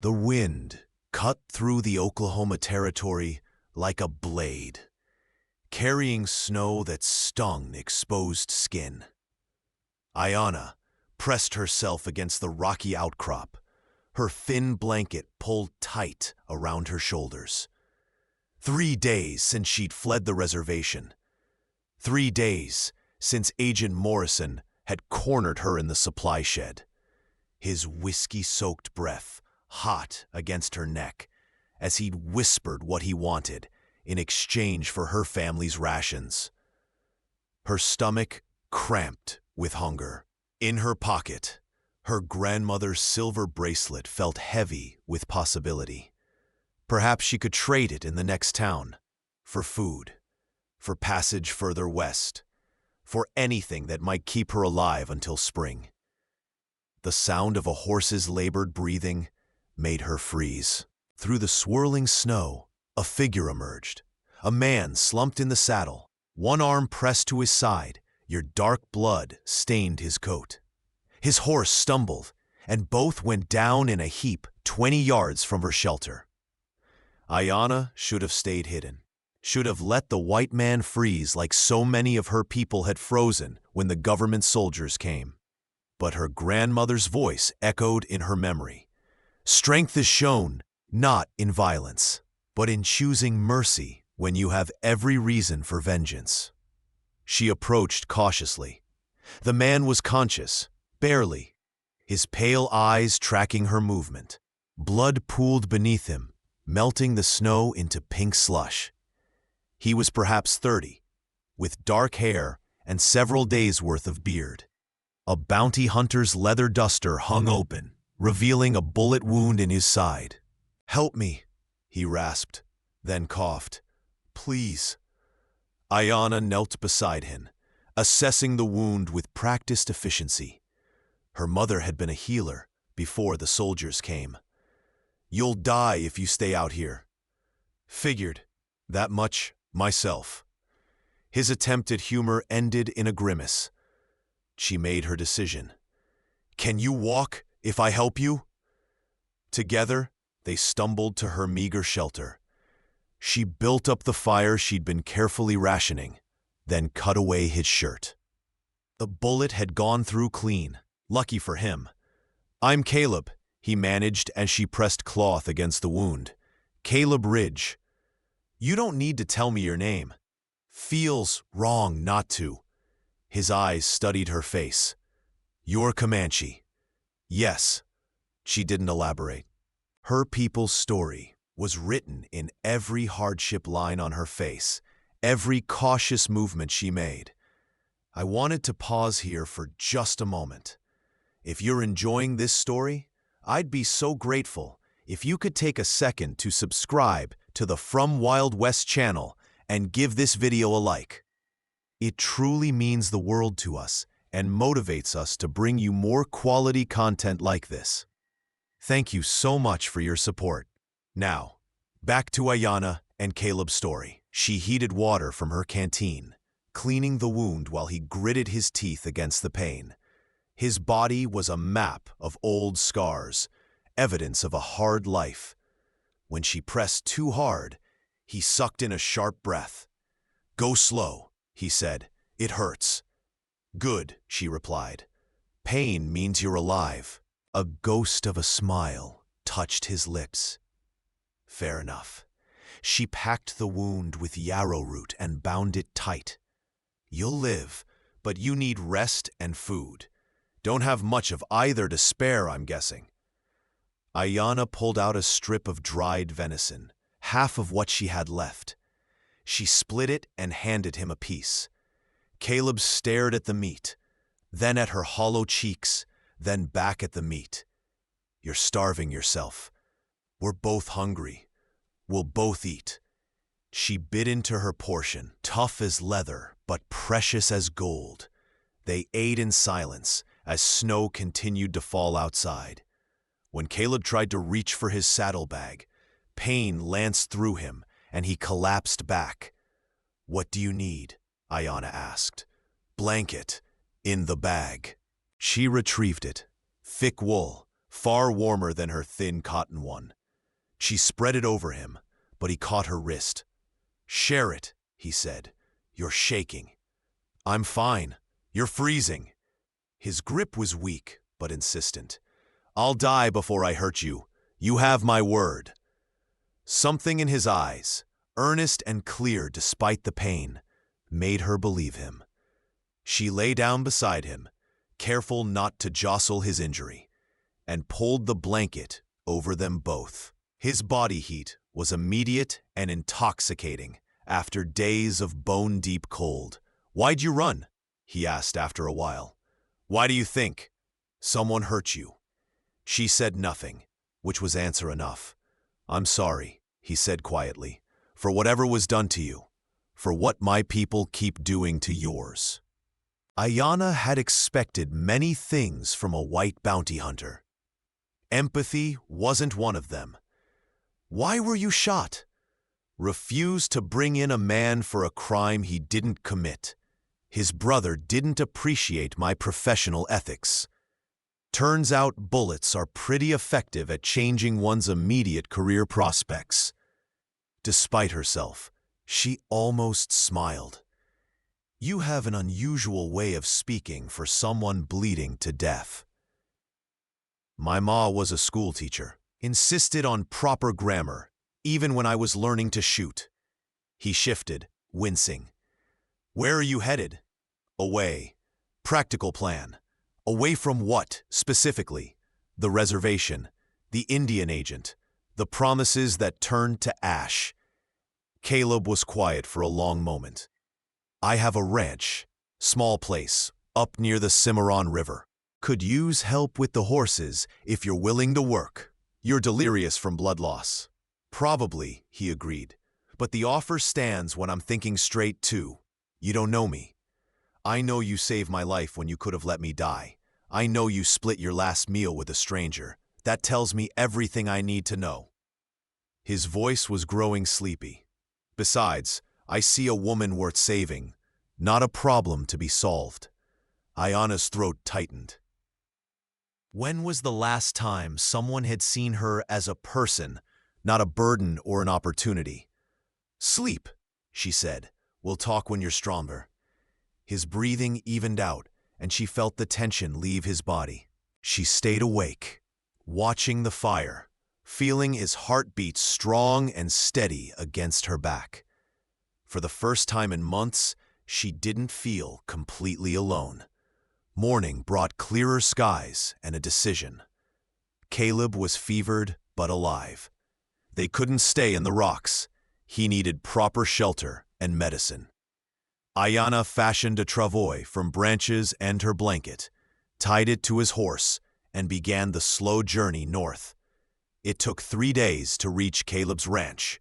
The wind cut through the Oklahoma territory like a blade, carrying snow that stung exposed skin. Ayanna pressed herself against the rocky outcrop, her thin blanket pulled tight around her shoulders. 3 days since she'd fled the reservation. 3 days since Agent Morrison had cornered her in the supply shed, his whiskey-soaked breath hot against her neck as he'd whispered what he wanted in exchange for her family's rations. Her stomach cramped with hunger. In her pocket, her grandmother's silver bracelet felt heavy with possibility. Perhaps she could trade it in the next town, for food, for passage further west, for anything that might keep her alive until spring. The sound of a horse's labored breathing made her freeze. Through the swirling snow, a figure emerged. A man slumped in the saddle, one arm pressed to his side. Your dark blood stained his coat. His horse stumbled, and both went down in a heap 20 yards from her shelter. Ayanna should have stayed hidden, should have let the white man freeze like so many of her people had frozen when the government soldiers came. But her grandmother's voice echoed in her memory. Strength is shown not in violence, but in choosing mercy when you have every reason for vengeance. She approached cautiously. The man was conscious, barely, his pale eyes tracking her movement. Blood pooled beneath him, melting the snow into pink slush. He was perhaps 30, with dark hair and several days' worth of beard. A bounty hunter's leather duster hung open, revealing a bullet wound in his side. "Help me," he rasped, then coughed. "Please." Ayanna knelt beside him, assessing the wound with practiced efficiency. Her mother had been a healer before the soldiers came. "You'll die if you stay out here." "Figured that much myself." His attempt at humor ended in a grimace. She made her decision. "Can you walk if I help you?" Together, they stumbled to her meager shelter. She built up the fire she'd been carefully rationing, then cut away his shirt. The bullet had gone through clean, lucky for him. "I'm Caleb," he managed as she pressed cloth against the wound. "Caleb Ridge." "You don't need to tell me your name." "Feels wrong not to." His eyes studied her face. "You're Comanche." "Yes." She didn't elaborate. Her people's story was written in every hardship line on her face, every cautious movement she made. I wanted to pause here for just a moment. If you're enjoying this story, I'd be so grateful if you could take a second to subscribe to the From Wild West channel and give this video a like. It truly means the world to us and motivates us to bring you more quality content like this. Thank you so much for your support. Now, back to Ayanna and Caleb's story. She heated water from her canteen, cleaning the wound while he gritted his teeth against the pain. His body was a map of old scars, evidence of a hard life. When she pressed too hard, he sucked in a sharp breath. "Go slow," he said. "It hurts." "Good," she replied. "Pain means you're alive." A ghost of a smile touched his lips. Fair enough. She packed the wound with yarrow root and bound it tight. "You'll live, but you need rest and food. Don't have much of either to spare, I'm guessing." Ayanna pulled out a strip of dried venison, half of what she had left. She split it and handed him a piece. Caleb stared at the meat, then at her hollow cheeks, then back at the meat. "You're starving yourself. We're both hungry. We'll both eat." She bit into her portion, tough as leather, but precious as gold. They ate in silence as snow continued to fall outside. When Caleb tried to reach for his saddlebag, pain lanced through him and he collapsed back. "What do you need?" Ayanna asked. "Blanket, in the bag." She retrieved it. Thick wool, far warmer than her thin cotton one. She spread it over him, but he caught her wrist. "Share it," he said. "You're shaking." "I'm fine. You're freezing." His grip was weak, but insistent. "I'll die before I hurt you. You have my word." Something in his eyes, earnest and clear despite the pain, made her believe him. She lay down beside him, careful not to jostle his injury, and pulled the blanket over them both. His body heat was immediate and intoxicating after days of bone-deep cold. "Why'd you run?" he asked after a while. "Why do you think? Someone hurt you." She said nothing, which was answer enough. "I'm sorry," he said quietly, "for whatever was done to you, for what my people keep doing to yours." Ayana had expected many things from a white bounty hunter. Empathy wasn't one of them. "Why were you shot?" "Refused to bring in a man for a crime he didn't commit. His brother didn't appreciate my professional ethics." Turns out bullets are pretty effective at changing one's immediate career prospects. Despite herself, she almost smiled. "You have an unusual way of speaking for someone bleeding to death." "My ma was a schoolteacher, insisted on proper grammar, even when I was learning to shoot." He shifted, wincing. "Where are you headed?" "Away. Practical plan." "Away from what, specifically?" "The reservation, the Indian agent, the promises that turned to ash." Caleb was quiet for a long moment. "I have a ranch, small place, up near the Cimarron River. Could use help with the horses if you're willing to work." "You're delirious from blood loss." "Probably," he agreed, "but the offer stands when I'm thinking straight too. You don't know me. I know you saved my life when you could have let me die. I know you split your last meal with a stranger. That tells me everything I need to know." His voice was growing sleepy. "Besides, I see a woman worth saving, not a problem to be solved." Ayana's throat tightened. When was the last time someone had seen her as a person, not a burden or an opportunity? "Sleep," she said. "We'll talk when you're stronger." His breathing evened out, and she felt the tension leave his body. She stayed awake, watching the fire, feeling his heartbeat strong and steady against her back. For the first time in months, she didn't feel completely alone. Morning brought clearer skies and a decision. Caleb was fevered but alive. They couldn't stay in the rocks. He needed proper shelter and medicine. Ayana fashioned a travois from branches and her blanket, tied it to his horse, and began the slow journey north. It took 3 days to reach Caleb's ranch.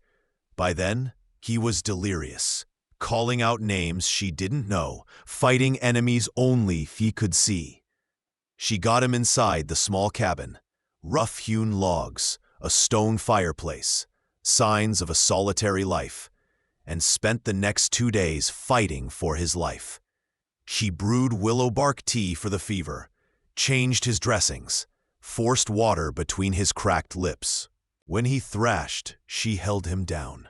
By then, he was delirious, calling out names she didn't know, fighting enemies only he could see. She got him inside the small cabin, rough-hewn logs, a stone fireplace, signs of a solitary life, and spent the next 2 days fighting for his life. She brewed willow bark tea for the fever, changed his dressings, forced water between his cracked lips. When he thrashed, she held him down.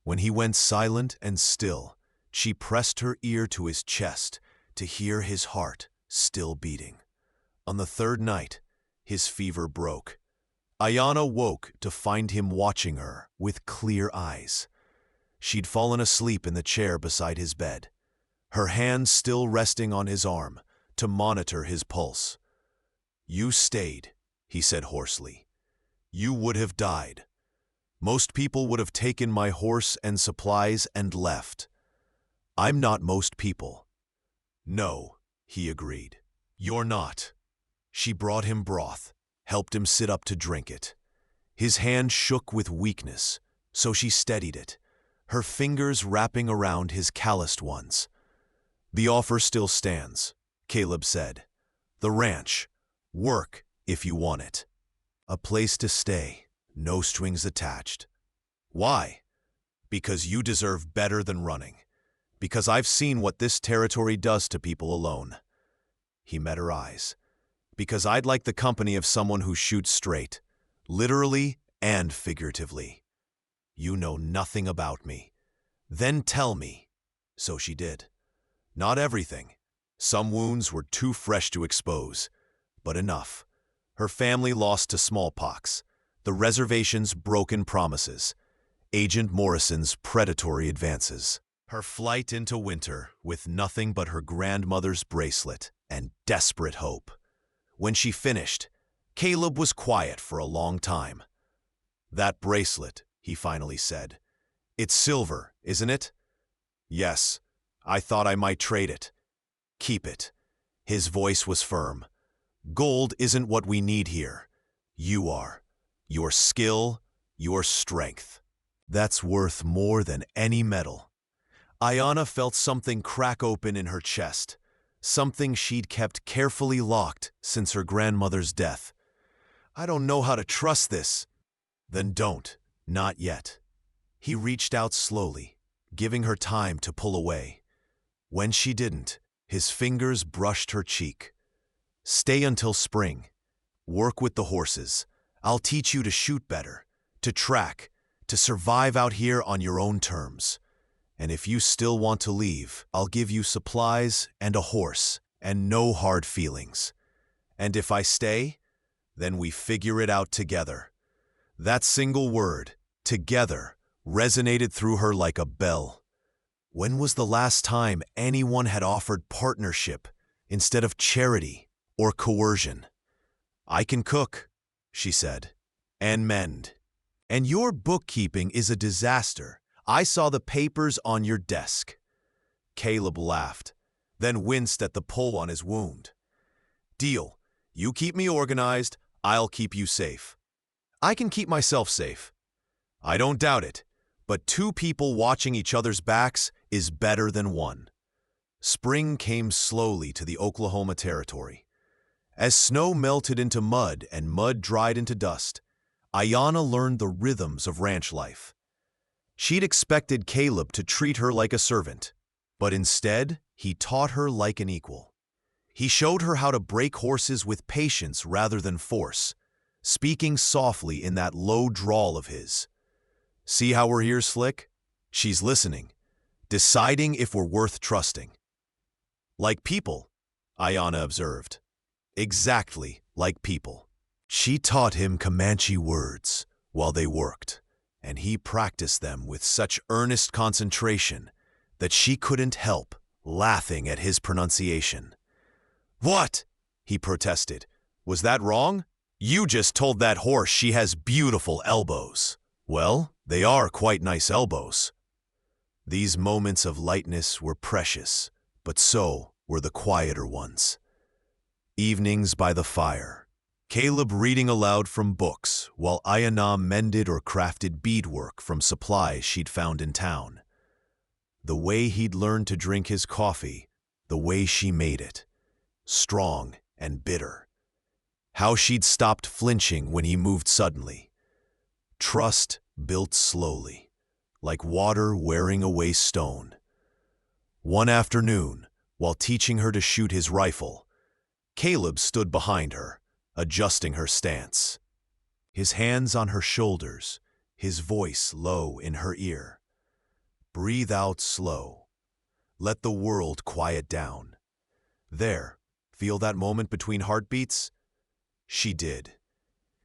When he went silent and still, she pressed her ear to his chest to hear his heart still beating. On the 3rd night, his fever broke. Ayana woke to find him watching her with clear eyes. She'd fallen asleep in the chair beside his bed, her hand still resting on his arm to monitor his pulse. "You stayed," he said hoarsely. "You would have died. Most people would have taken my horse and supplies and left. I'm not most people." "No," he agreed. "You're not." She brought him broth, helped him sit up to drink it. His hand shook with weakness, so she steadied it, her fingers wrapping around his calloused ones. "The offer still stands," Caleb said. "The ranch. Work if you want it. A place to stay, no strings attached." "Why?" "Because you deserve better than running. Because I've seen what this territory does to people alone." He met her eyes. Because I'd like the company of someone who shoots straight, literally and figuratively. You know nothing about me. Then tell me. So she did. Not everything. Some wounds were too fresh to expose, but enough. Her family lost to smallpox, the reservation's broken promises, Agent Morrison's predatory advances, her flight into winter with nothing but her grandmother's bracelet and desperate hope. When she finished, Caleb was quiet for a long time. "That bracelet," he finally said. "It's silver, isn't it?" "Yes. I thought I might trade it." "Keep it." His voice was firm. "Gold isn't what we need here. You are. Your skill, your strength. That's worth more than any metal." Ayanna felt something crack open in her chest, something she'd kept carefully locked since her grandmother's death. "I don't know how to trust this." "Then don't. Not yet." He reached out slowly, giving her time to pull away. When she didn't, his fingers brushed her cheek. "Stay until spring. Work with the horses. I'll teach you to shoot better, to track, to survive out here on your own terms. And if you still want to leave, I'll give you supplies and a horse and no hard feelings. And if I stay, then we figure it out together." That single word, together, resonated through her like a bell. When was the last time anyone had offered partnership instead of charity or coercion? "I can cook," she said, "and mend. And your bookkeeping is a disaster. I saw the papers on your desk." Caleb laughed, then winced at the pull on his wound. "Deal. You keep me organized, I'll keep you safe." "I can keep myself safe." "I don't doubt it, but two people watching each other's backs is better than one." Spring came slowly to the Oklahoma Territory. As snow melted into mud and mud dried into dust, Ayanna learned the rhythms of ranch life. She'd expected Caleb to treat her like a servant, but instead, he taught her like an equal. He showed her how to break horses with patience rather than force, speaking softly in that low drawl of his. "See how her ears flick? She's listening, deciding if we're worth trusting." "Like people," Ayanna observed. "Exactly like people." She taught him Comanche words while they worked, and he practiced them with such earnest concentration that she couldn't help laughing at his pronunciation. "What?" he protested. "Was that wrong? You just told that horse she has beautiful elbows." "Well, they are quite nice elbows." These moments of lightness were precious, but so were the quieter ones. Evenings by the fire, Caleb reading aloud from books while Ayanna mended or crafted beadwork from supplies she'd found in town. The way he'd learned to drink his coffee, the way she made it, strong and bitter. How she'd stopped flinching when he moved suddenly. Trust built slowly, like water wearing away stone. One afternoon, while teaching her to shoot his rifle, Caleb stood behind her, adjusting her stance. His hands on her shoulders, his voice low in her ear. "Breathe out slow. Let the world quiet down. There, feel that moment between heartbeats?" She did.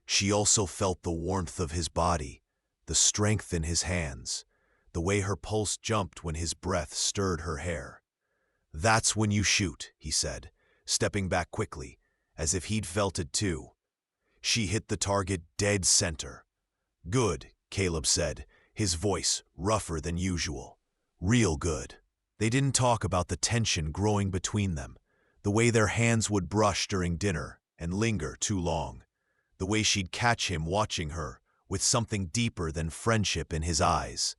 She also felt the warmth of his body, the strength in his hands, the way her pulse jumped when his breath stirred her hair. "That's when you shoot," he said, stepping back quickly, as if he'd felt it too. She hit the target dead center. "Good," Caleb said, his voice rougher than usual. "Real good." They didn't talk about the tension growing between them, the way their hands would brush during dinner and linger too long, the way she'd catch him watching her with something deeper than friendship in his eyes,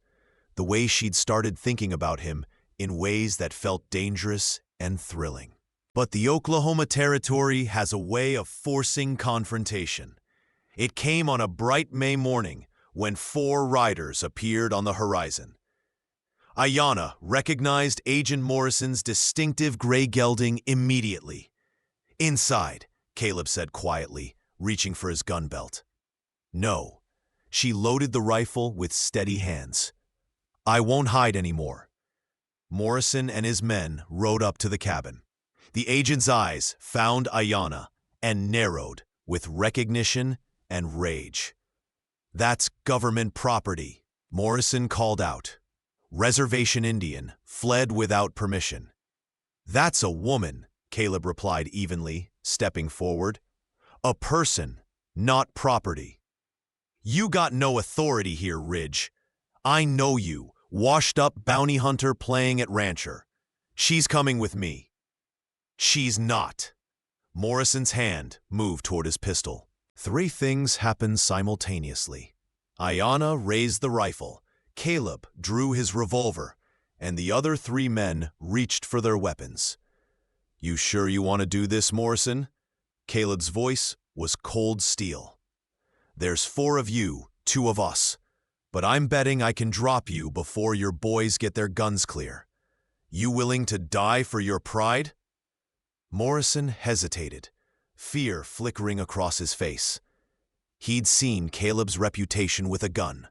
the way she'd started thinking about him in ways that felt dangerous and thrilling. But the Oklahoma Territory has a way of forcing confrontation. It came on a bright May morning when 4 riders appeared on the horizon. Ayanna recognized Agent Morrison's distinctive gray gelding immediately. Inside, Caleb said quietly, reaching for his gun belt. No. She loaded the rifle with steady hands. I won't hide anymore. Morrison and his men rode up to the cabin. The agent's eyes found Ayanna and narrowed with recognition and rage. That's government property, Morrison called out. Reservation Indian fled without permission. That's a woman, Caleb replied evenly, stepping forward. A person, not property. You got no authority here, Ridge. I know you, washed-up bounty hunter playing at rancher. She's coming with me. She's not. Morrison's hand moved toward his pistol. Three things happened simultaneously. Ayanna raised the rifle, Caleb drew his revolver, and the other three men reached for their weapons. You sure you want to do this, Morrison? Caleb's voice was cold steel. There's 4 of you, 2 of us, but I'm betting I can drop you before your boys get their guns clear. You willing to die for your pride? Morrison hesitated, fear flickering across his face. He'd seen Caleb's reputation with a gun.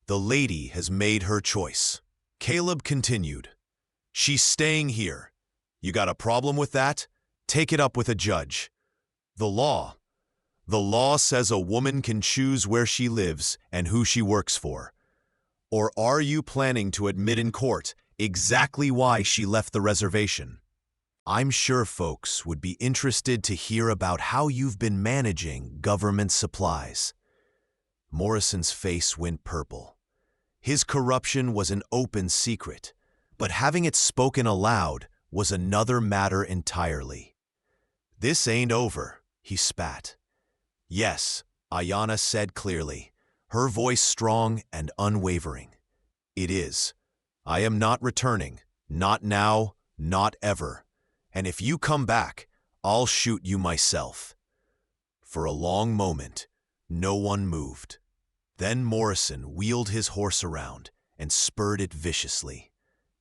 The lady has made her choice. Caleb continued. She's staying here. You got a problem with that? Take it up with a judge. The law says a woman can choose where she lives and who she works for. Or are you planning to admit in court exactly why she left the reservation? I'm sure folks would be interested to hear about how you've been managing government supplies. Morrison's face went purple. His corruption was an open secret, but having it spoken aloud was another matter entirely. This ain't over, he spat. Yes, Ayanna said clearly, her voice strong and unwavering. It is. I am not returning, not now, not ever. And if you come back, I'll shoot you myself. For a long moment, no one moved. Then Morrison wheeled his horse around and spurred it viciously.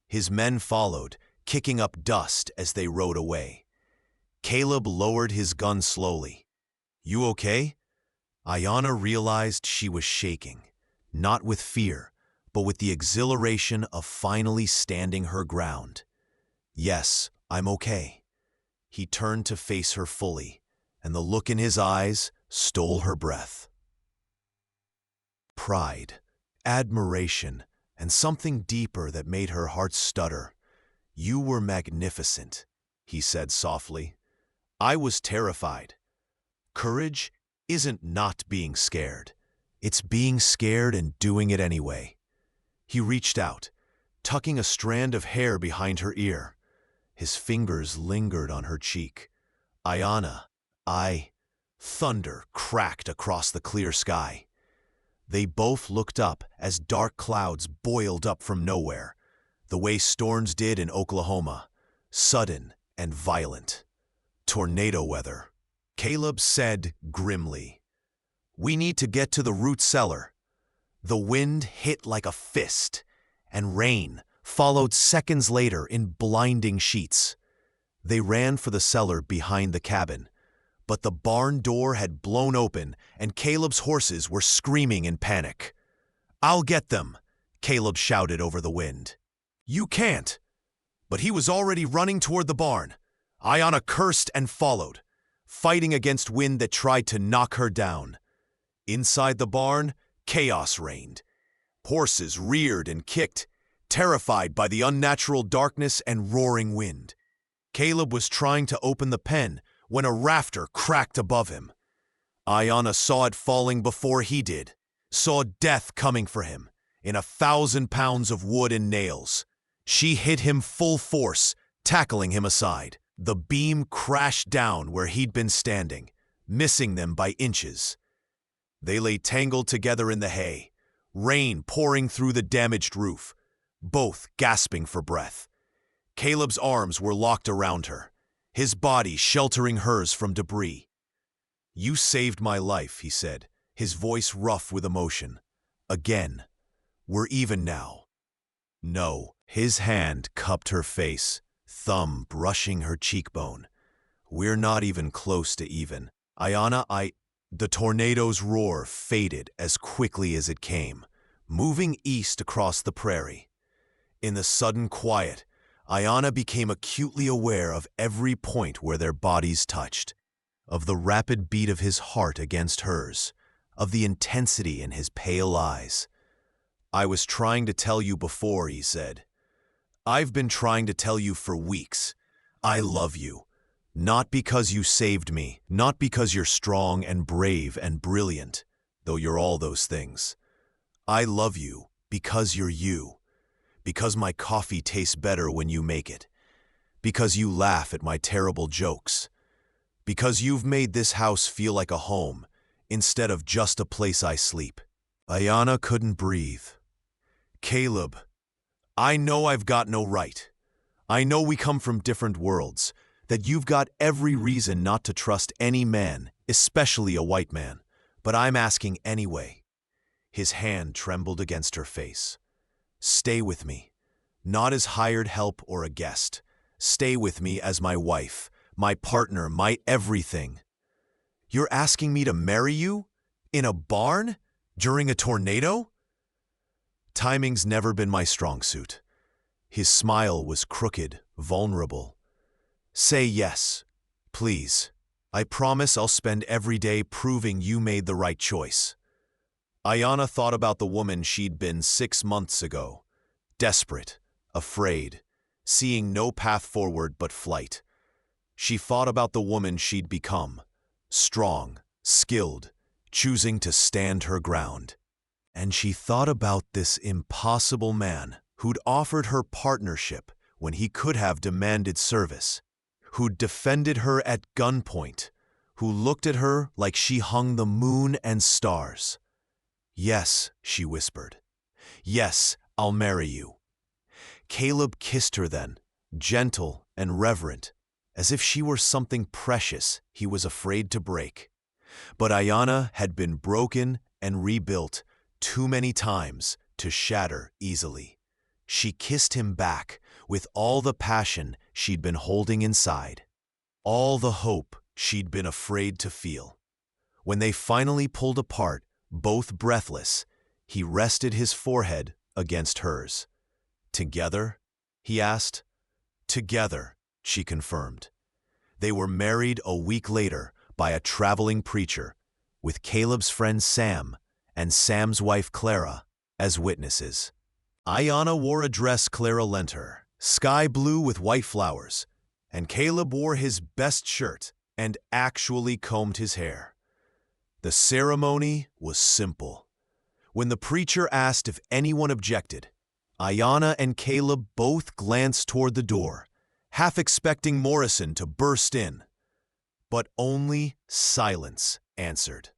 His men followed, kicking up dust as they rode away. Caleb lowered his gun slowly. You okay? Ayanna realized she was shaking, not with fear, but with the exhilaration of finally standing her ground. Yes, I'm okay. He turned to face her fully, and the look in his eyes stole her breath. Pride, admiration, and something deeper that made her heart stutter. You were magnificent, he said softly. I was terrified. Courage isn't not being scared. It's being scared and doing it anyway. He reached out, tucking a strand of hair behind her ear. His fingers lingered on her cheek. Ayanna, Thunder cracked across the clear sky. They both looked up as dark clouds boiled up from nowhere, the way storms did in Oklahoma, sudden and violent. Tornado weather. Caleb said grimly, We need to get to the root cellar. The wind hit like a fist, and rain followed seconds later in blinding sheets. They ran for the cellar behind the cabin, but the barn door had blown open and Caleb's horses were screaming in panic. I'll get them, Caleb shouted over the wind. You can't. But he was already running toward the barn. Ayanna cursed and followed, fighting against wind that tried to knock her down. Inside the barn, chaos reigned. Horses reared and kicked, terrified by the unnatural darkness and roaring wind. Caleb was trying to open the pen when a rafter cracked above him. Ayanna saw it falling before he did, saw death coming for him in 1,000 pounds of wood and nails. She hit him full force, tackling him aside. The beam crashed down where he'd been standing, missing them by inches. They lay tangled together in the hay, rain pouring through the damaged roof, both gasping for breath. Caleb's arms were locked around her, his body sheltering hers from debris. You saved my life, he said, his voice rough with emotion. Again. We're even now. No. His hand cupped her face, thumb brushing her cheekbone. We're not even close to even. Ayana, The tornado's roar faded as quickly as it came, moving east across the prairie. In the sudden quiet, Ayana became acutely aware of every point where their bodies touched, of the rapid beat of his heart against hers, of the intensity in his pale eyes. "I was trying to tell you before," he said. "I've been trying to tell you for weeks. I love you. Not because you saved me, not because you're strong and brave and brilliant, though you're all those things. I love you because you're you. Because my coffee tastes better when you make it. Because you laugh at my terrible jokes. Because you've made this house feel like a home, instead of just a place I sleep." Ayana couldn't breathe. "Caleb, I know I've got no right. I know we come from different worlds, that you've got every reason not to trust any man, especially a white man, but I'm asking anyway." His hand trembled against her face. "Stay with me, not as hired help or a guest. Stay with me as my wife, my partner, my everything." "You're asking me to marry you? In a barn? During a tornado?" "Timing's never been my strong suit." His smile was crooked, vulnerable. "Say yes, please. I promise I'll spend every day proving you made the right choice." Ayana thought about the woman she'd been 6 months ago. Desperate, afraid, seeing no path forward but flight. She thought about the woman she'd become. Strong, skilled, choosing to stand her ground. And she thought about this impossible man who'd offered her partnership when he could have demanded service, who'd defended her at gunpoint, who looked at her like she hung the moon and stars. "Yes," she whispered. "Yes, I'll marry you." Caleb kissed her then, gentle and reverent, as if she were something precious he was afraid to break. But Ayana had been broken and rebuilt too many times to shatter easily. She kissed him back with all the passion she'd been holding inside, all the hope she'd been afraid to feel. When they finally pulled apart, both breathless, he rested his forehead against hers. "Together?" he asked. "Together," she confirmed. They were married a week later by a traveling preacher, with Caleb's friend Sam and Sam's wife Clara as witnesses. Ayana wore a dress Clara lent her, sky blue with white flowers, and Caleb wore his best shirt and actually combed his hair. The ceremony was simple. When the preacher asked if anyone objected, Ayana and Caleb both glanced toward the door, half expecting Morrison to burst in. But only silence answered.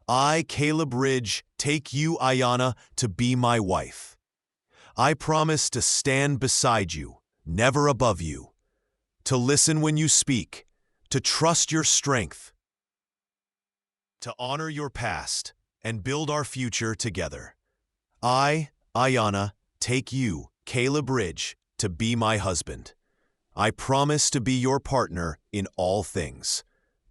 "I, Caleb Ridge, take you, Ayana, to be my wife. I promise to stand beside you, never above you, to listen when you speak, to trust your strength, to honor your past and build our future together. I, Ayana, take you, Caleb Ridge, to be my husband. I promise to be your partner in all things,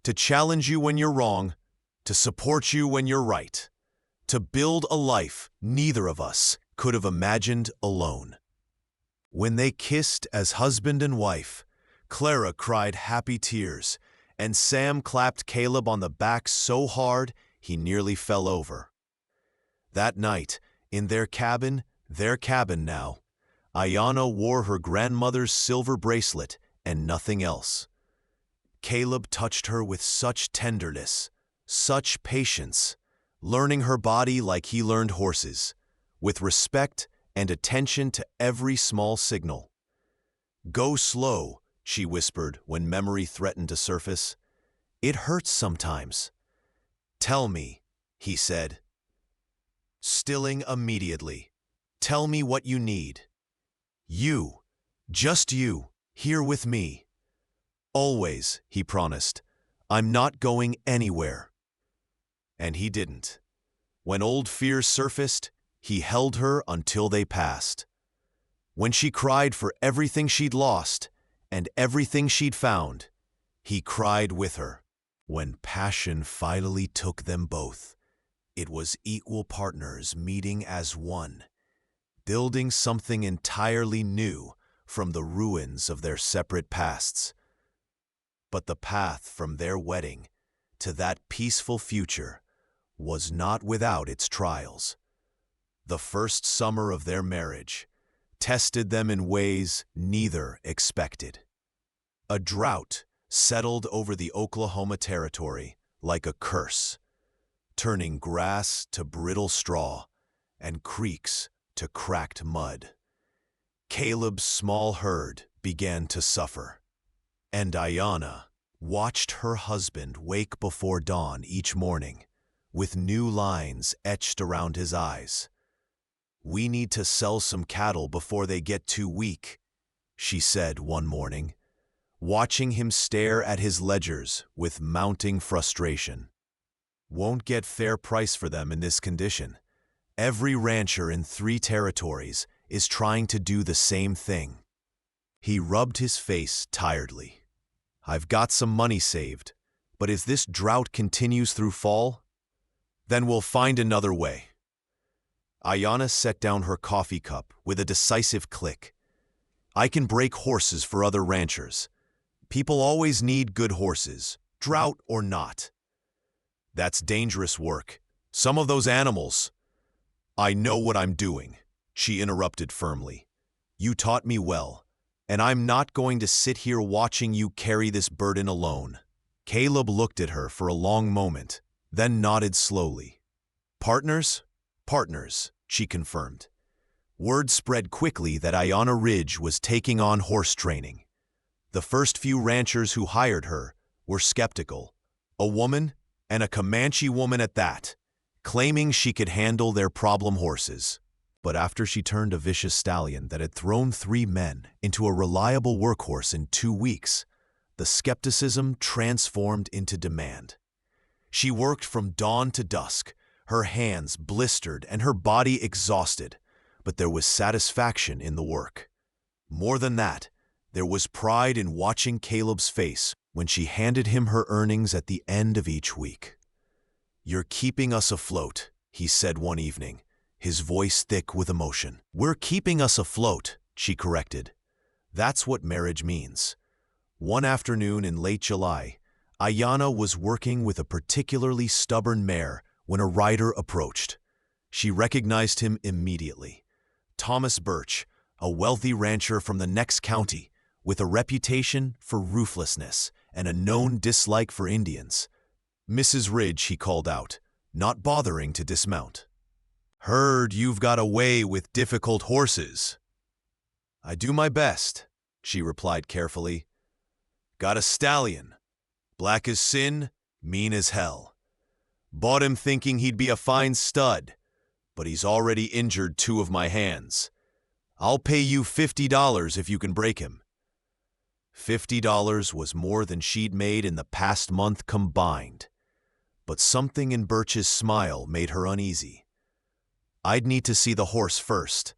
to challenge you when you're wrong, to support you when you're right, to build a life neither of us could have imagined alone." When they kissed as husband and wife, Clara cried happy tears, and Sam clapped Caleb on the back so hard he nearly fell over. That night, in their cabin now, Ayana wore her grandmother's silver bracelet and nothing else. Caleb touched her with such tenderness, such patience, learning her body like he learned horses, with respect and attention to every small signal. "Go slow," she whispered when memory threatened to surface. "It hurts sometimes." "Tell me," he said, stilling immediately. "Tell me what you need. You, just you, here with me." "Always," he promised. "I'm not going anywhere." And he didn't. When old fears surfaced, he held her until they passed. When she cried for everything she'd lost and everything she'd found, He cried with her. When passion finally took them both, it was equal partners meeting as one, building something entirely new from the ruins of their separate pasts. But the path from their wedding to that peaceful future was not without its trials. The first summer of their marriage tested them in ways neither expected. A drought settled over the Oklahoma Territory like a curse, turning grass to brittle straw and creeks to cracked mud. Caleb's small herd began to suffer, and Ayanna watched her husband wake before dawn each morning, with new lines etched around his eyes. "We need to sell some cattle before they get too weak," she said one morning, watching him stare at his ledgers with mounting frustration. "Won't get fair price for them in this condition. Every rancher in 3 territories is trying to do the same thing." He rubbed his face tiredly. "I've got some money saved, but if this drought continues through fall, then we'll find another way." Ayanna set down her coffee cup with a decisive click. "I can break horses for other ranchers. People always need good horses, drought or not." "That's dangerous work. Some of those animals—" "I know what I'm doing," she interrupted firmly. "You taught me well, and I'm not going to sit here watching you carry this burden alone." Caleb looked at her for a long moment, then nodded slowly. "Partners? Partners," she confirmed. Word spread quickly that Ayanna Ridge was taking on horse training. The first few ranchers who hired her were skeptical. A woman, and a Comanche woman at that, claiming she could handle their problem horses. But after she turned a vicious stallion that had thrown 3 men into a reliable workhorse in 2 weeks, the skepticism transformed into demand. She worked from dawn to dusk, her hands blistered and her body exhausted, but there was satisfaction in the work. More than that, there was pride in watching Caleb's face when she handed him her earnings at the end of each week. "You're keeping us afloat," he said one evening, his voice thick with emotion. "We're keeping us afloat," she corrected. "That's what marriage means." One afternoon in late July, Ayanna was working with a particularly stubborn mare when a rider approached. She recognized him immediately. Thomas Birch, a wealthy rancher from the next county, with a reputation for ruthlessness and a known dislike for Indians. "Mrs. Ridge," he called out, not bothering to dismount. "Heard you've got a way with difficult horses." "I do my best," she replied carefully. "Got a stallion. Black as sin, mean as hell. Bought him thinking he'd be a fine stud, but he's already injured 2 of my hands. I'll pay you $50 if you can break him." $50 was more than she'd made in the past month combined. But something in Birch's smile made her uneasy. "I'd need to see the horse first."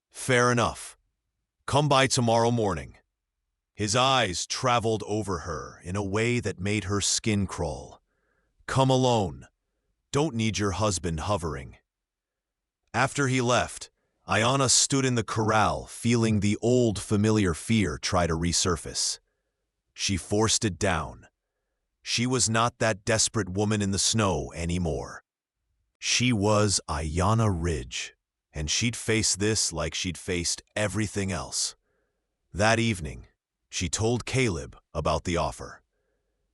"Fair enough. Come by tomorrow morning." His eyes traveled over her in a way that made her skin crawl. "Come alone. Don't need your husband hovering." After he left, Ayanna stood in the corral feeling the old familiar fear try to resurface. She forced it down. She was not that desperate woman in the snow anymore. She was Ayanna Ridge, and she'd face this like she'd faced everything else. That evening, she told Caleb about the offer.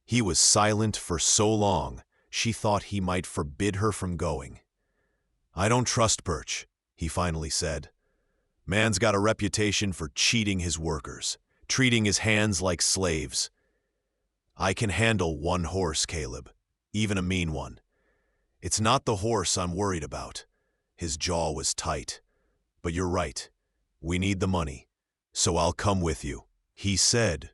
He was silent for so long, she thought he might forbid her from going. "I don't trust Birch," he finally said. "Man's got a reputation for cheating his workers, treating his hands like slaves." "I can handle 1 horse, Caleb, even a mean one. It's not the horse I'm worried about." His jaw was tight. "But you're right. We need the money, so I'll come with you," he said.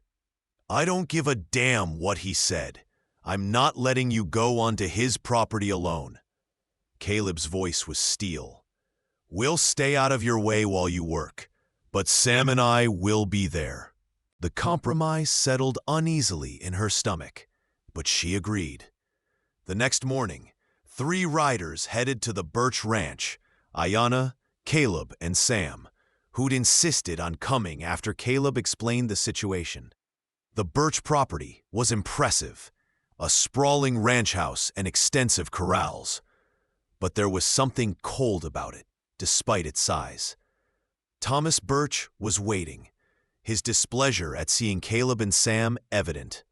"I don't give a damn what he said. I'm not letting you go onto his property alone." Caleb's voice was steel. "We'll stay out of your way while you work, but Sam and I will be there." The compromise settled uneasily in her stomach, but she agreed. The next morning, 3 riders headed to the Birch Ranch, Ayanna, Caleb, and Sam, who'd insisted on coming after Caleb explained the situation. The Birch property was impressive, a sprawling ranch house and extensive corrals. But there was something cold about it, despite its size. Thomas Birch was waiting, his displeasure at seeing Caleb and Sam evident.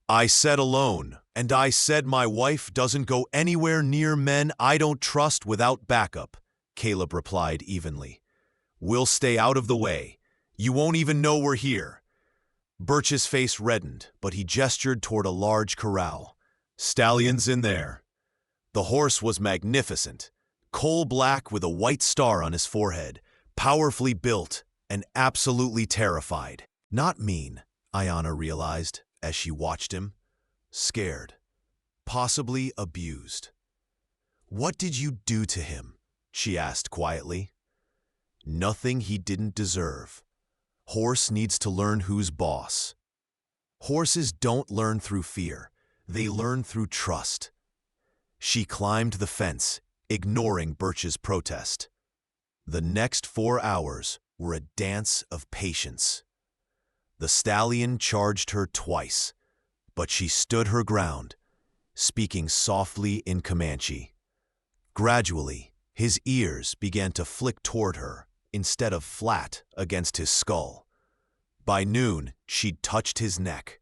"I said alone, and I said my wife doesn't go anywhere near men I don't trust without backup," Caleb replied evenly. "We'll stay out of the way. You won't even know we're here." Birch's face reddened, but he gestured toward a large corral. "Stallions in there." The horse was magnificent, coal-black with a white star on his forehead, powerfully built and absolutely terrified. Not mean, Ayanna realized as she watched him. Scared. Possibly abused. "What did you do to him?" she asked quietly. "Nothing he didn't deserve. Horse needs to learn who's boss." Horses don't learn through fear. They learn through trust. She climbed the fence, ignoring Birch's protest. The next 4 hours were a dance of patience. The stallion charged her twice, but she stood her ground, speaking softly in Comanche. Gradually, his ears began to flick toward her instead of flat against his skull. By noon, she'd touched his neck.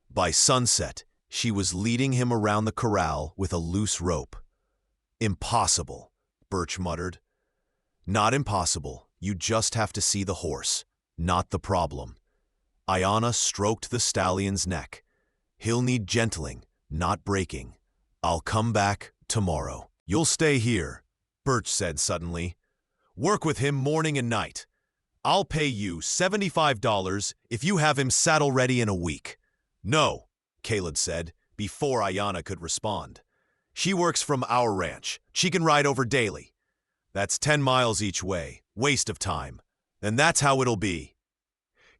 By sunset, she was leading him around the corral with a loose rope. "Impossible," Birch muttered. "Not impossible. You just have to see the horse, not the problem." Ayanna stroked the stallion's neck. "He'll need gentling, not breaking. I'll come back tomorrow." "You'll stay here," Birch said suddenly. "Work with him morning and night. I'll pay you $75 if you have him saddle ready in a week." "No," Caleb said, before Ayanna could respond. "She works from our ranch. She can ride over daily. That's 10 miles each way, waste of time. And that's how it'll be."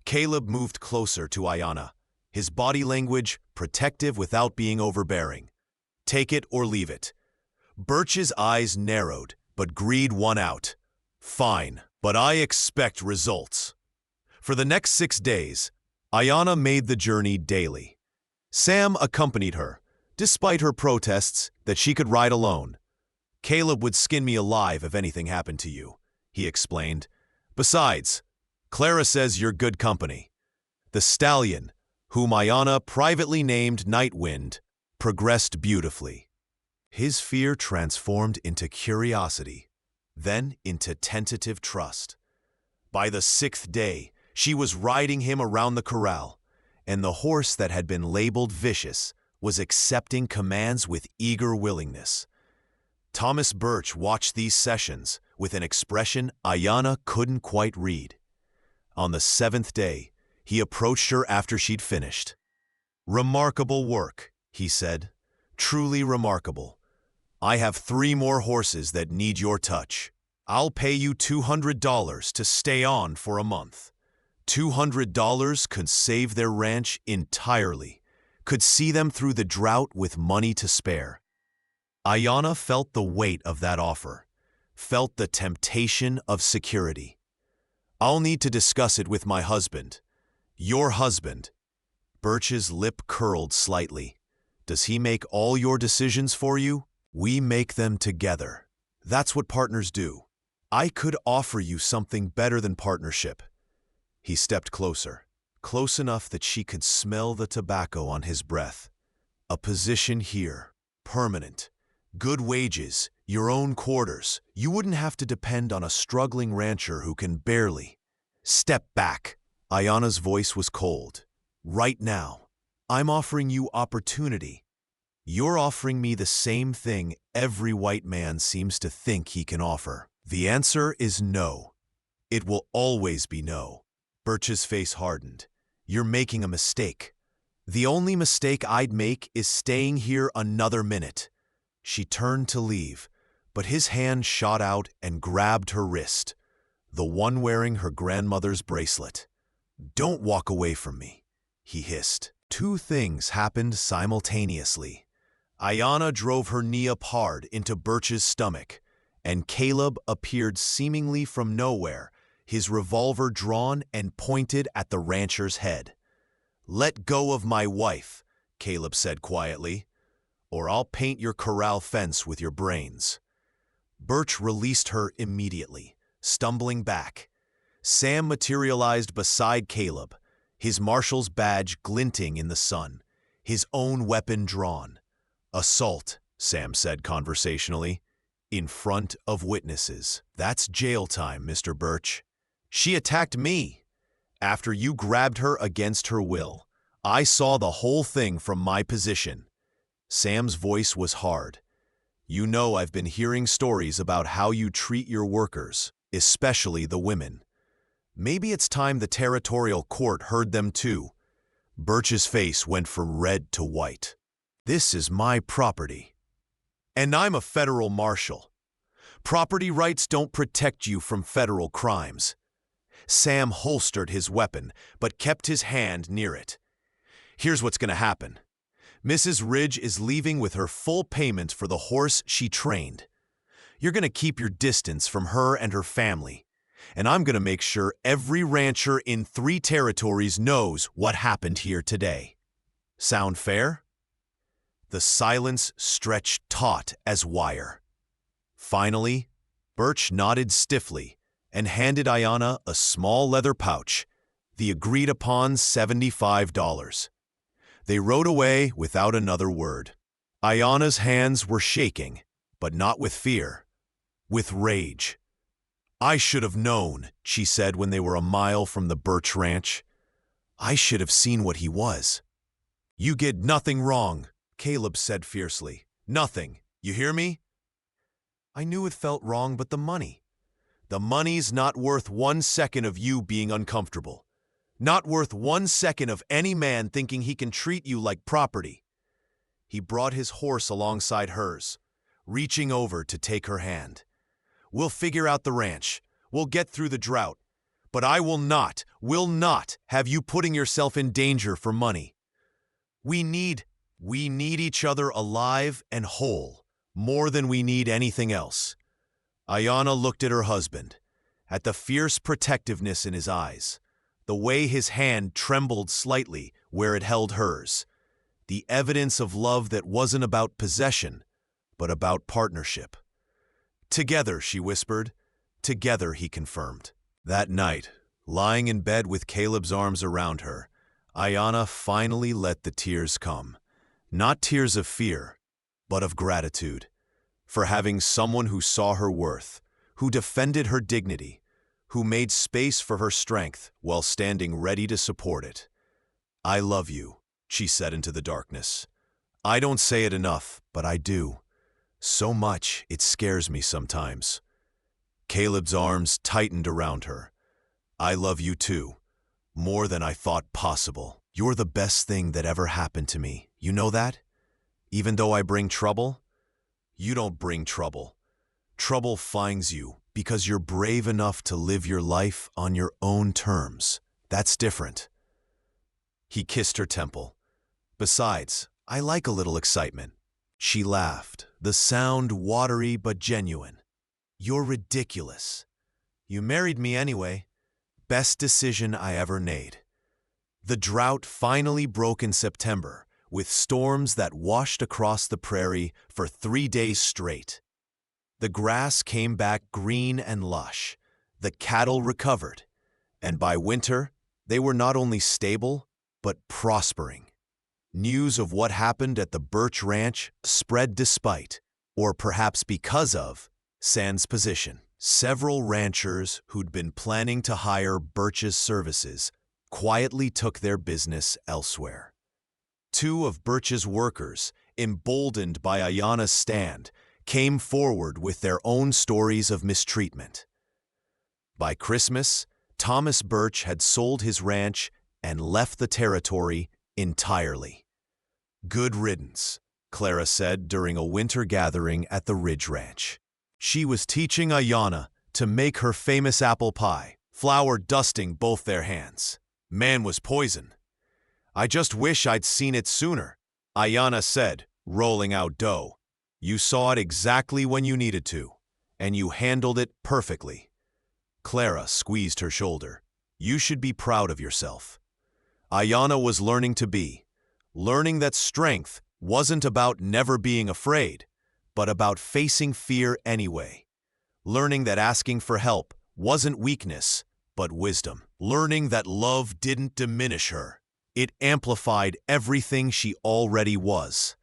Caleb moved closer to Ayanna, his body language protective without being overbearing. "Take it or leave it." Birch's eyes narrowed, but greed won out. "Fine, but I expect results." For the next 6 days, Ayanna made the journey daily. Sam accompanied her, despite her protests that she could ride alone. "Caleb would skin me alive if anything happened to you," he explained. "Besides, Clara says you're good company." The stallion, whom Ayanna privately named Nightwind, progressed beautifully. His fear transformed into curiosity, then into tentative trust. By the 6th day, she was riding him around the corral, and the horse that had been labeled vicious was accepting commands with eager willingness. Thomas Birch watched these sessions with an expression Ayanna couldn't quite read. On the 7th day, he approached her after she'd finished. "Remarkable work," he said. "Truly remarkable. I have 3 more horses that need your touch. I'll pay you $200 to stay on for a month." $200 could save their ranch entirely, could see them through the drought with money to spare. Ayanna felt the weight of that offer, felt the temptation of security. "I'll need to discuss it with my husband." "Your husband?" Birch's lip curled slightly. "Does he make all your decisions for you?" "We make them together. That's what partners do. I could offer you something better than partnership." He stepped closer, close enough that she could smell the tobacco on his breath. "A position here, permanent. Good wages, your own quarters. You wouldn't have to depend on a struggling rancher who can barely." "Step back." Ayanna's voice was cold. "Right now, I'm offering you opportunity. You're offering me the same thing every white man seems to think he can offer." "The answer is no. It will always be no." Birch's face hardened. "You're making a mistake. The only mistake I'd make is staying here another minute." She turned to leave, but his hand shot out and grabbed her wrist, the one wearing her grandmother's bracelet. "Don't walk away from me," he hissed. Two things happened simultaneously. Ayanna drove her knee up hard into Birch's stomach, and Caleb appeared seemingly from nowhere, his revolver drawn and pointed at the rancher's head. "Let go of my wife," Caleb said quietly, "or I'll paint your corral fence with your brains." Birch released her immediately, stumbling back. Sam materialized beside Caleb, his marshal's badge glinting in the sun, his own weapon drawn. "Assault," Sam said conversationally, "in front of witnesses. That's jail time, Mr. Birch. She attacked me. After you grabbed her against her will, I saw the whole thing from my position." Sam's voice was hard. "You know I've been hearing stories about how you treat your workers, especially the women. Maybe it's time the territorial court heard them too." Birch's face went from red to white. "This is my property. And I'm a federal marshal. Property rights don't protect you from federal crimes." Sam holstered his weapon, but kept his hand near it. "Here's what's going to happen. Mrs. Ridge is leaving with her full payment for the horse she trained. You're going to keep your distance from her and her family, and I'm going to make sure every rancher in 3 territories knows what happened here today. Sound fair?" The silence stretched taut as wire. Finally, Birch nodded stiffly and handed Ayanna a small leather pouch, the agreed-upon $75. They rode away without another word. Ayanna's hands were shaking, but not with fear, with rage. "I should have known," she said when they were a mile from the Birch Ranch. "I should have seen what he was." "You did nothing wrong," Caleb said fiercely. "Nothing. You hear me?" "I knew it felt wrong, but the money. The money's not worth 1 second of you being uncomfortable. Not worth 1 second of any man thinking he can treat you like property." He brought his horse alongside hers, reaching over to take her hand. "We'll figure out the ranch. We'll get through the drought. But I will not have you putting yourself in danger for money. We need each other alive and whole, more than we need anything else." Ayanna looked at her husband, at the fierce protectiveness in his eyes, the way his hand trembled slightly where it held hers, the evidence of love that wasn't about possession, but about partnership. "Together," she whispered. "Together," he confirmed. That night, lying in bed with Caleb's arms around her, Ayanna finally let the tears come. Not tears of fear, but of gratitude, for having someone who saw her worth, who defended her dignity, who made space for her strength while standing ready to support it. "I love you," she said into the darkness. "I don't say it enough, but I do. So much it scares me sometimes." Caleb's arms tightened around her. "I love you too, more than I thought possible. You're the best thing that ever happened to me. You know that? Even though I bring trouble, you don't bring trouble. Trouble finds you because you're brave enough to live your life on your own terms. That's different." He kissed her temple. "Besides, I like a little excitement." She laughed, the sound watery but genuine. "You're ridiculous. You married me anyway. Best decision I ever made." The drought finally broke in September, with storms that washed across the prairie for 3 days straight. The grass came back green and lush, the cattle recovered, and by winter, they were not only stable, but prospering. News of what happened at the Birch Ranch spread despite, or perhaps because of, Sand's position. Several ranchers who'd been planning to hire Birch's services quietly took their business elsewhere. 2 of Birch's workers, emboldened by Ayanna's stand, came forward with their own stories of mistreatment. By Christmas, Thomas Birch had sold his ranch and left the territory entirely. "Good riddance," Clara said during a winter gathering at the Ridge Ranch. She was teaching Ayanna to make her famous apple pie, flour dusting both their hands. Man was poison. I just wish I'd seen it sooner, Ayana said, rolling out dough. You saw it exactly when you needed to, and you handled it perfectly. Clara squeezed her shoulder. You should be proud of yourself. Ayana was learning that strength wasn't about never being afraid, but about facing fear anyway. Learning that asking for help wasn't weakness, but wisdom. Learning that love didn't diminish her. It amplified everything she already was.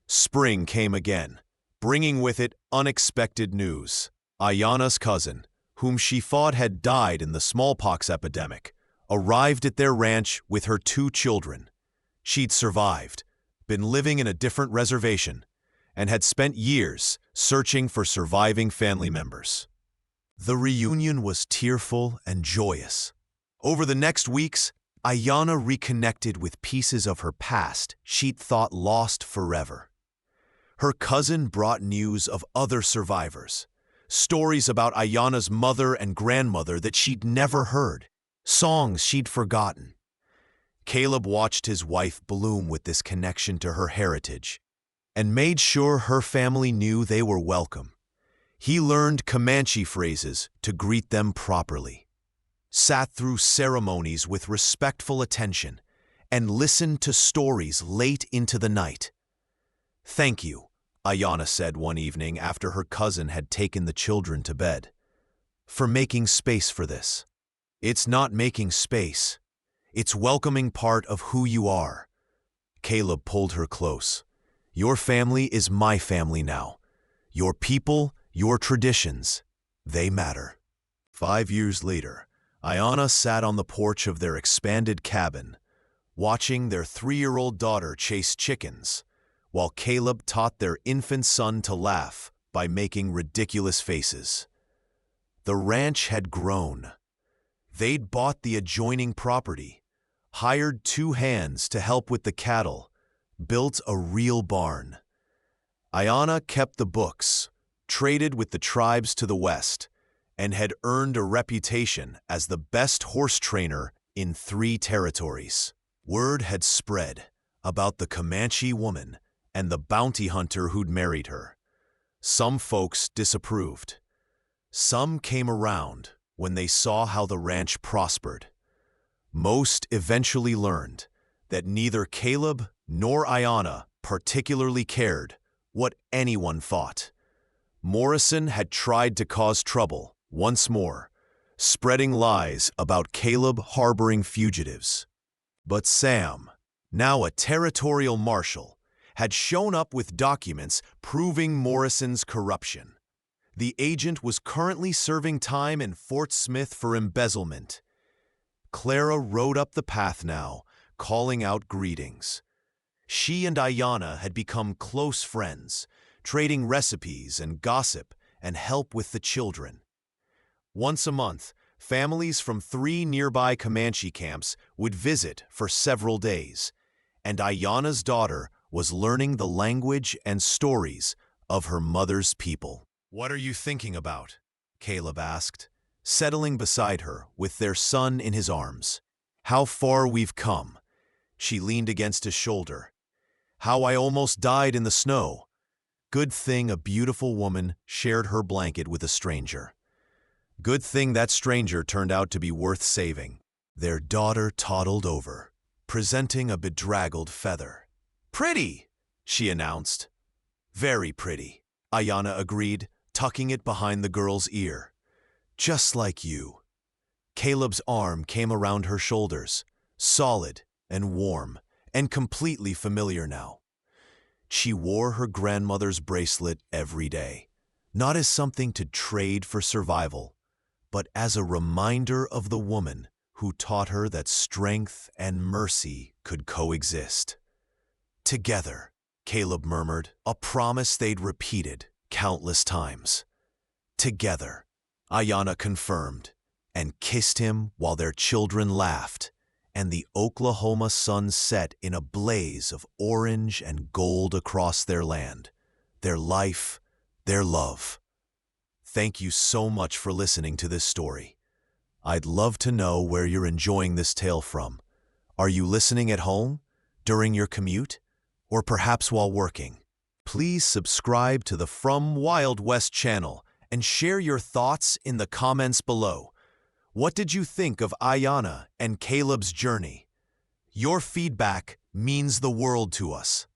Spring came again, bringing with it unexpected news. Ayana's cousin, whom she thought had died in the smallpox epidemic, arrived at their ranch with her 2 children. She'd survived, been living in a different reservation, and had spent years searching for surviving family members. The reunion was tearful and joyous. Over the next weeks, Ayana reconnected with pieces of her past she'd thought lost forever. Her cousin brought news of other survivors, stories about Ayana's mother and grandmother that she'd never heard, songs she'd forgotten. Caleb watched his wife bloom with this connection to her heritage and made sure her family knew they were welcome. He learned Comanche phrases to greet them properly, sat through ceremonies with respectful attention, and listened to stories late into the night. Thank you, Ayana said one evening after her cousin had taken the children to bed, for making space for this. It's not making space. It's welcoming part of who you are. Caleb pulled her close. Your family is my family now. Your people, your traditions, they matter. 5 years later, Ayana sat on the porch of their expanded cabin, watching their 3-year-old daughter chase chickens, while Caleb taught their infant son to laugh by making ridiculous faces. The ranch had grown. They'd bought the adjoining property, hired 2 hands to help with the cattle, built a real barn. Ayana kept the books, traded with the tribes to the west, and had earned a reputation as the best horse trainer in 3 territories. Word had spread about the Comanche woman and the bounty hunter who'd married her. Some folks disapproved. Some came around when they saw how the ranch prospered. Most eventually learned that neither Caleb nor Ayana particularly cared what anyone thought. Morrison had tried to cause trouble once more, spreading lies about Caleb harboring fugitives. But Sam, now a territorial marshal, had shown up with documents proving Morrison's corruption. The agent was currently serving time in Fort Smith for embezzlement. Clara rode up the path now, calling out greetings. She and Ayana had become close friends, trading recipes and gossip and help with the children. Once a month, families from 3 nearby Comanche camps would visit for several days, and Ayana's daughter was learning the language and stories of her mother's people. What are you thinking about? Caleb asked, settling beside her with their son in his arms. How far we've come. She leaned against his shoulder. How I almost died in the snow. Good thing a beautiful woman shared her blanket with a stranger. Good thing that stranger turned out to be worth saving. Their daughter toddled over, presenting a bedraggled feather. Pretty, she announced. Very pretty, Ayana agreed, tucking it behind the girl's ear. Just like you. Caleb's arm came around her shoulders, solid and warm, and completely familiar now. She wore her grandmother's bracelet every day, not as something to trade for survival, but as a reminder of the woman who taught her that strength and mercy could coexist. Together, Caleb murmured, a promise they'd repeated countless times. Together, Ayana confirmed, and kissed him while their children laughed, and the Oklahoma sun set in a blaze of orange and gold across their land, their life, their love. Thank you so much for listening to this story. I'd love to know where you're enjoying this tale from. Are you listening at home, during your commute, or perhaps while working? Please subscribe to the From Wild West channel and share your thoughts in the comments below. What did you think of Ayana and Caleb's journey? Your feedback means the world to us.